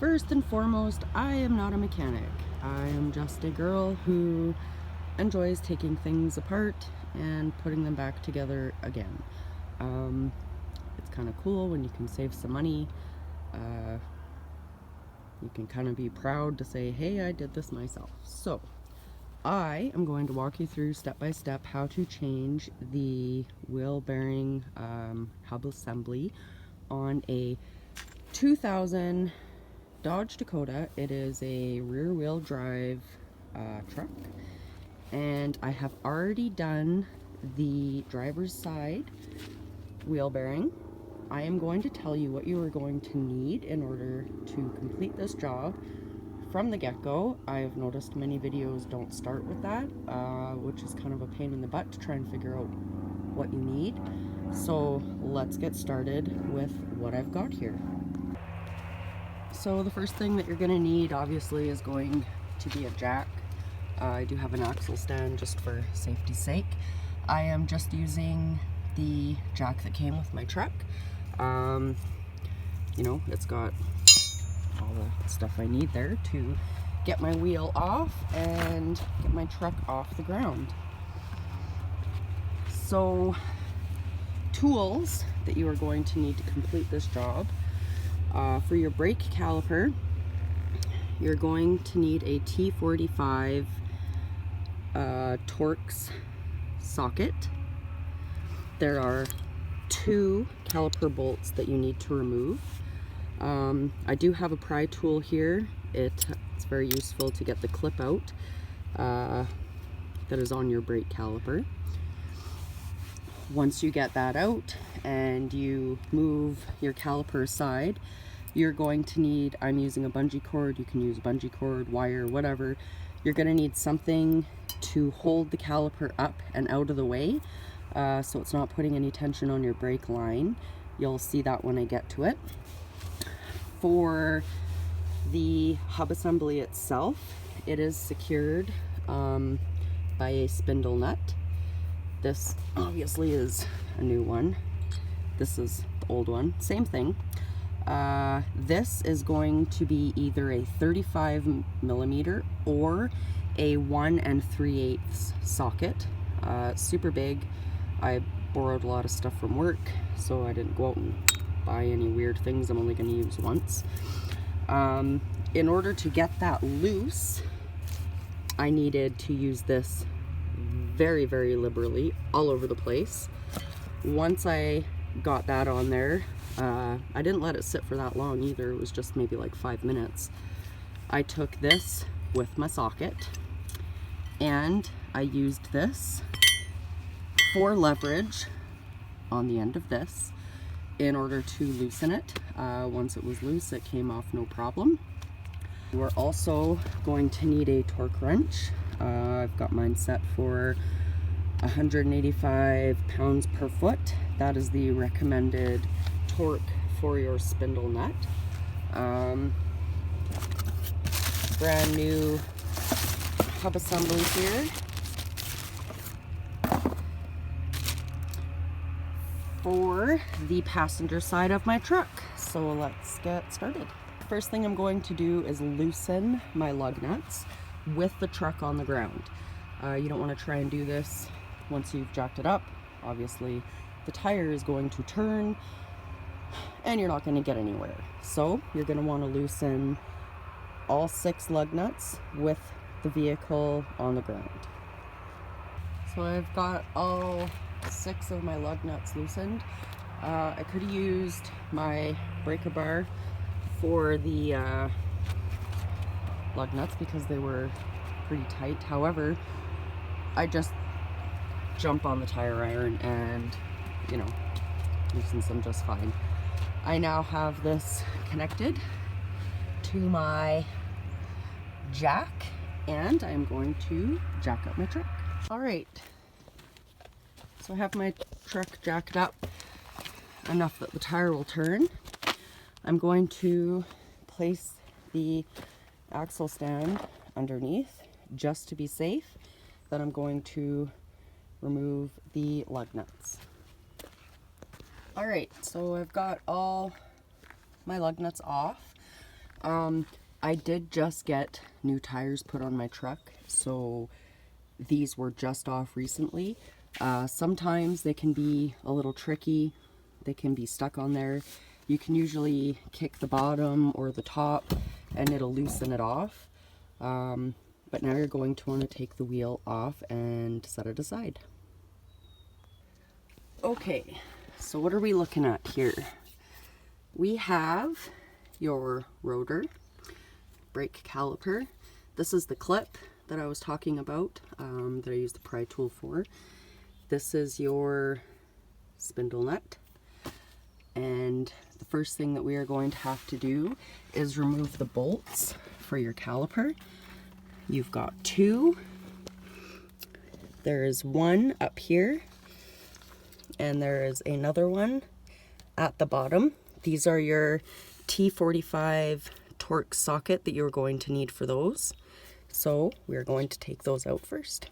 First and foremost, I am not a mechanic. I am just a girl who enjoys taking things apart and putting them back together again. It's kind of cool when you can save some money. You can kind of be proud to say, hey, I did this myself. So I am going to walk you through step by step how to change the wheel bearing hub assembly on a 2000 Dodge Dakota. It is a rear wheel drive truck, and I have already done the driver's side wheel bearing. I am going to tell you what you are going to need in order to complete this job from the get-go. I have noticed many videos don't start with that, which is kind of a pain in the butt to try and figure out what you need. So let's get started with what I've got here. So the first thing that you're going to need obviously is going to be a jack. I do have an axle stand just for safety's sake. I am just using the jack that came with my truck. You know, it's got all the stuff I need there to get my wheel off and get my truck off the ground. So, tools that you are going to need to complete this job. For your brake caliper, you're going to need a T45 Torx socket. There are 2 caliper bolts that you need to remove. I do have a pry tool here. It's very useful to get the clip out that is on your brake caliper. Once you get that out and you move your caliper aside, you're going to need, I'm using a bungee cord, you can use bungee cord, wire, whatever. You're going to need something to hold the caliper up and out of the way, so it's not putting any tension on your brake line. You'll see that when I get to it. For the hub assembly itself, it is secured by a spindle nut. This obviously is a new one. This is the old one. Same thing. This is going to be either a 35mm or a 1 3/8 socket. Super big. I borrowed a lot of stuff from work, so I didn't go out and buy any weird things I'm only going to use once. In order to get that loose, I needed to use this very, very liberally all over the place. Once I got that on there, I didn't let it sit for that long either. It was just maybe like 5 minutes. I took this with my socket and I used this for leverage on the end of this in order to loosen it. Once it was loose, it came off no problem. We're also going to need a torque wrench. I've got mine set for 185 pounds per foot. That is the recommended torque for your spindle nut. Brand new hub assembly here. For the passenger side of my truck. So let's get started. First thing I'm going to do is loosen my lug nuts with the truck on the ground. You don't want to try and do this once you've jacked it up. Obviously the tire is going to turn and you're not going to get anywhere. So you're going to want to loosen all 6 lug nuts with the vehicle on the ground. So I've got all 6 of my lug nuts loosened. I could have used my breaker bar for the lug nuts because they were pretty tight. However, I just jump on the tire iron and, you know, loosens them just fine. I now have this connected to my jack and I'm going to jack up my truck. All right. So I have my truck jacked up enough that the tire will turn. I'm going to place the axle stand underneath just to be safe. Then I'm going to remove the lug nuts. All right, so I've got all my lug nuts off. I did just get new tires put on my truck, so these were just off recently. Sometimes they can be a little tricky. They can be stuck on there. You can usually kick the bottom or the top and it'll loosen it off. But now you're going to want to take the wheel off and set it aside. Okay, so what are we looking at here? We have your rotor, brake caliper. This is the clip that I was talking about, that I use the pry tool for. This is your spindle nut. And the first thing that we are going to have to do is remove the bolts for your caliper. You've got two. There is one up here, and there is another one at the bottom. These are your T45 torque socket that you're going to need for those. So we're going to take those out first.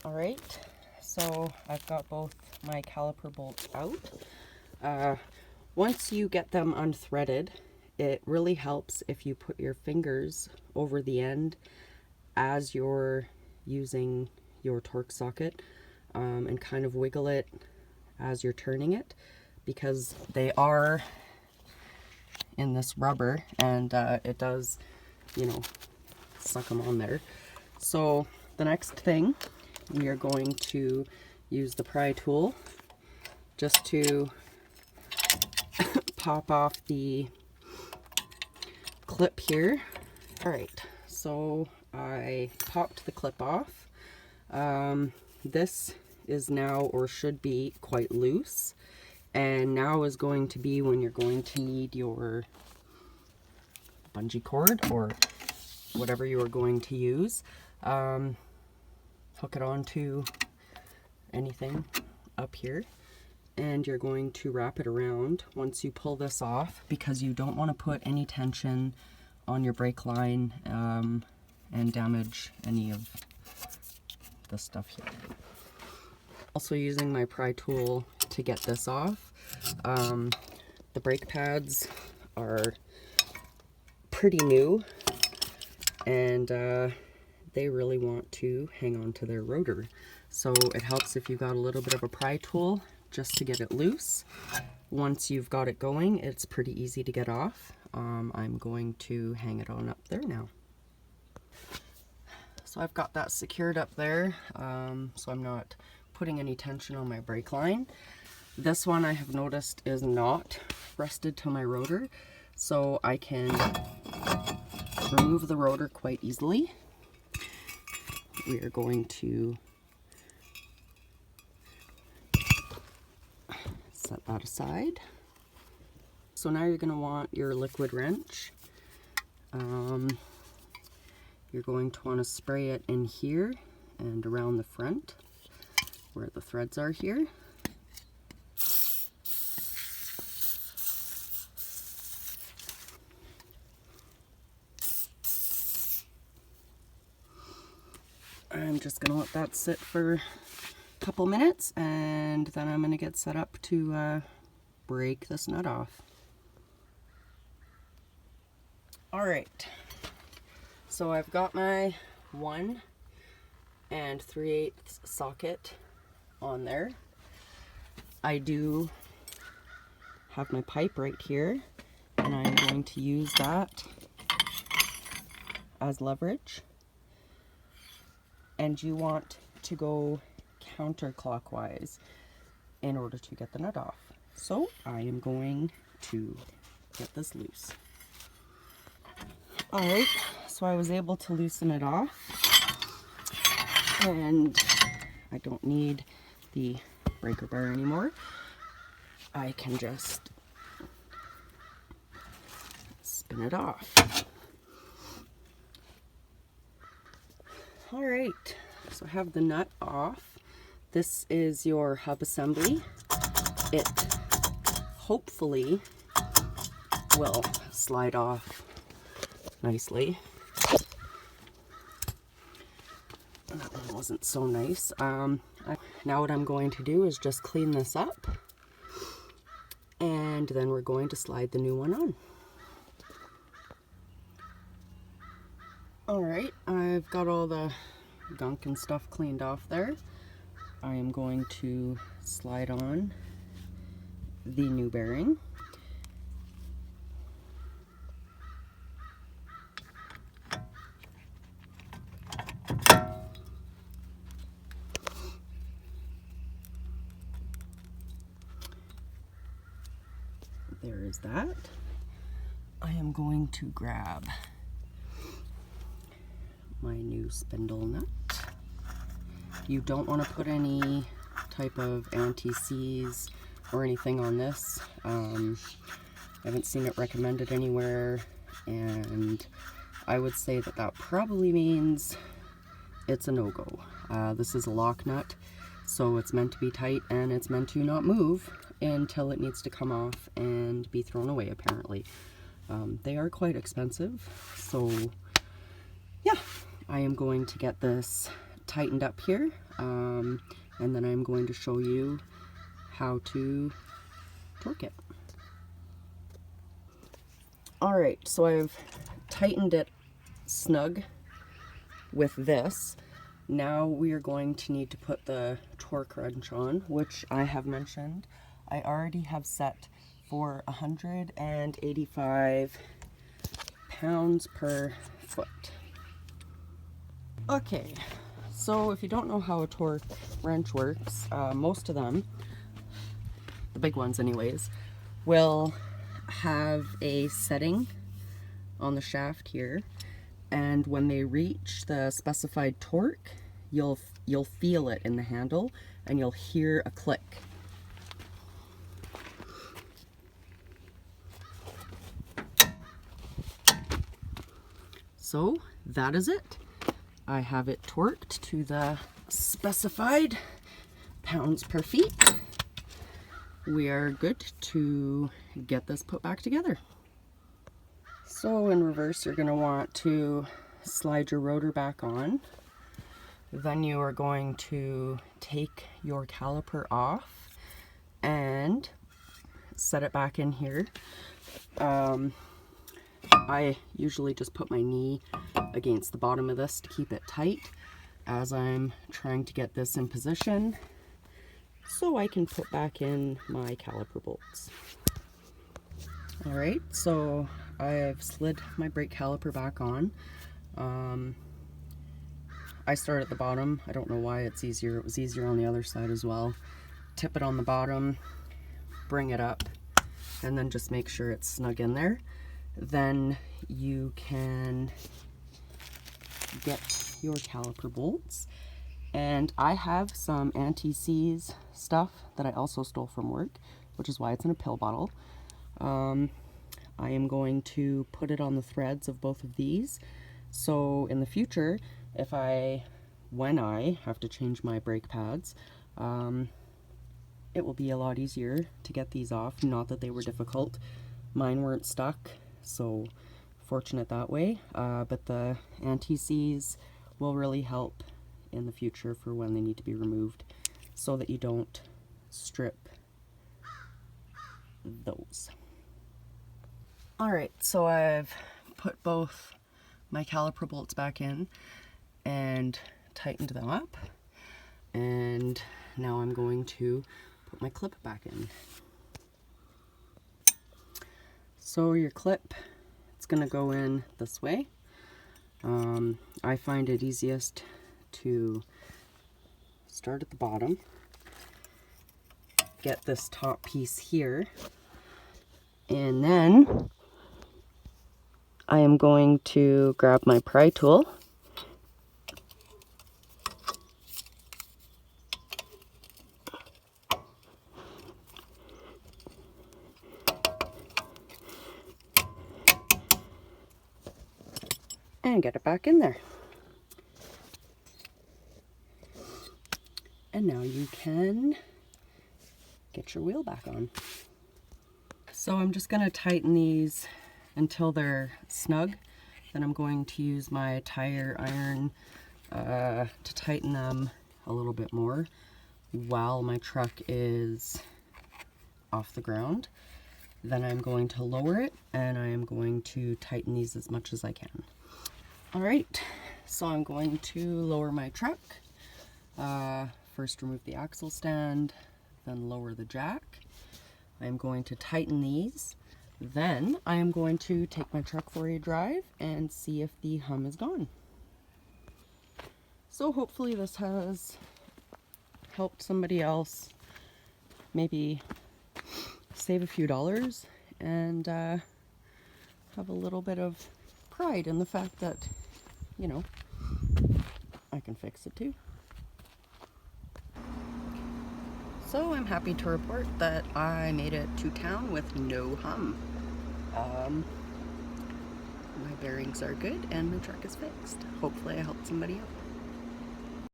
All right, so I've got both my caliper bolts out. Once you get them unthreaded, it really helps if you put your fingers over the end as you're using your torque socket, and kind of wiggle it as you're turning it, because they are in this rubber and it does, you know, suck them on there. So the next thing, we are going to use the pry tool just to pop off the clip here. All right, so I popped the clip off. This is now, or should be, quite loose, and now is going to be when you're going to need your bungee cord or whatever you are going to use. Hook it onto anything up here, and you're going to wrap it around once you pull this off, because you don't want to put any tension on your brake line and damage any of the stuff here. Also using my pry tool to get this off. The brake pads are pretty new, and they really want to hang on to their rotor. So it helps if you've got a little bit of a pry tool just to get it loose. Once you've got it going, it's pretty easy to get off. I'm going to hang it on up there now. So I've got that secured up there, so I'm not putting any tension on my brake line. This one I have noticed is not rusted to my rotor, so I can remove the rotor quite easily. We are going to set that aside. So now you're going to want your liquid wrench. You're going to want to spray it in here and around the front where the threads are here. I'm just going to let that sit for a couple minutes, and then I'm going to get set up to break this nut off. Alright, so I've got my 1 3/8 socket on there. I do have my pipe right here, and I'm going to use that as leverage. And you want to go counterclockwise in order to get the nut off. So I am going to get this loose. Alright, so I was able to loosen it off, and I don't need the breaker bar anymore. I can just spin it off. Alright, so I have the nut off. This is your hub assembly. It hopefully will slide off nicely. That one wasn't so nice. Now what I'm going to do is just clean this up, and then we're going to slide the new one on. Alright, I've got all the gunk and stuff cleaned off there. I am going to slide on the new bearing. There is that. I am going to grab my new spindle nut. You don't want to put any type of anti-seize or anything on this. I haven't seen it recommended anywhere, and I would say that that probably means it's a no-go. This is a lock nut, so it's meant to be tight and it's meant to not move until it needs to come off and be thrown away, apparently. They are quite expensive, so yeah, I am going to get this tightened up here, and then I'm going to show you how to torque it. Alright, so I've tightened it snug with this. Now we are going to need to put the torque wrench on, which I have mentioned I already have set for 185 pounds per foot. Okay, so if you don't know how a torque wrench works, most of them, the big ones anyways, will have a setting on the shaft here, and when they reach the specified torque, you'll feel it in the handle and you'll hear a click. So that is it. I have it torqued to the specified pounds per feet. We are good to get this put back together. So in reverse, you're going to want to slide your rotor back on. Then you are going to take your caliper off and set it back in here. I usually just put my knee against the bottom of this to keep it tight as I'm trying to get this in position so I can put back in my caliper bolts. Alright, so I've slid my brake caliper back on. I start at the bottom. I don't know why it's easier. It was easier on the other side as well. Tip it on the bottom, bring it up, and then just make sure it's snug in there. Then you can get your caliper bolts. And I have some anti-seize stuff that I also stole from work, which is why it's in a pill bottle. I am going to put it on the threads of both of these. So in the future, when I have to change my brake pads, it will be a lot easier to get these off. Not that they were difficult. Mine weren't stuck, so fortunate that way. But the anti-seize will really help in the future for when they need to be removed so that you don't strip those. Alright, so I've put both my caliper bolts back in and tightened them up, and now I'm going to put my clip back in. So your clip, it's going to go in this way. I find it easiest to start at the bottom, get this top piece here, and then I am going to grab my pry tool and get it back in there. And now you can get your wheel back on. So I'm just going to tighten these until they're snug. Then I'm going to use my tire iron to tighten them a little bit more while my truck is off the ground. Then I'm going to lower it and I am going to tighten these as much as I can. Alright, so I'm going to lower my truck. First remove the axle stand, then lower the jack. I'm going to tighten these. Then I am going to take my truck for a drive and see if the hum is gone. So hopefully this has helped somebody else maybe save a few dollars and have a little bit of pride in the fact that, you know, I can fix it too. So I'm happy to report that I made it to town with no hum. My bearings are good and my truck is fixed. Hopefully I helped somebody out.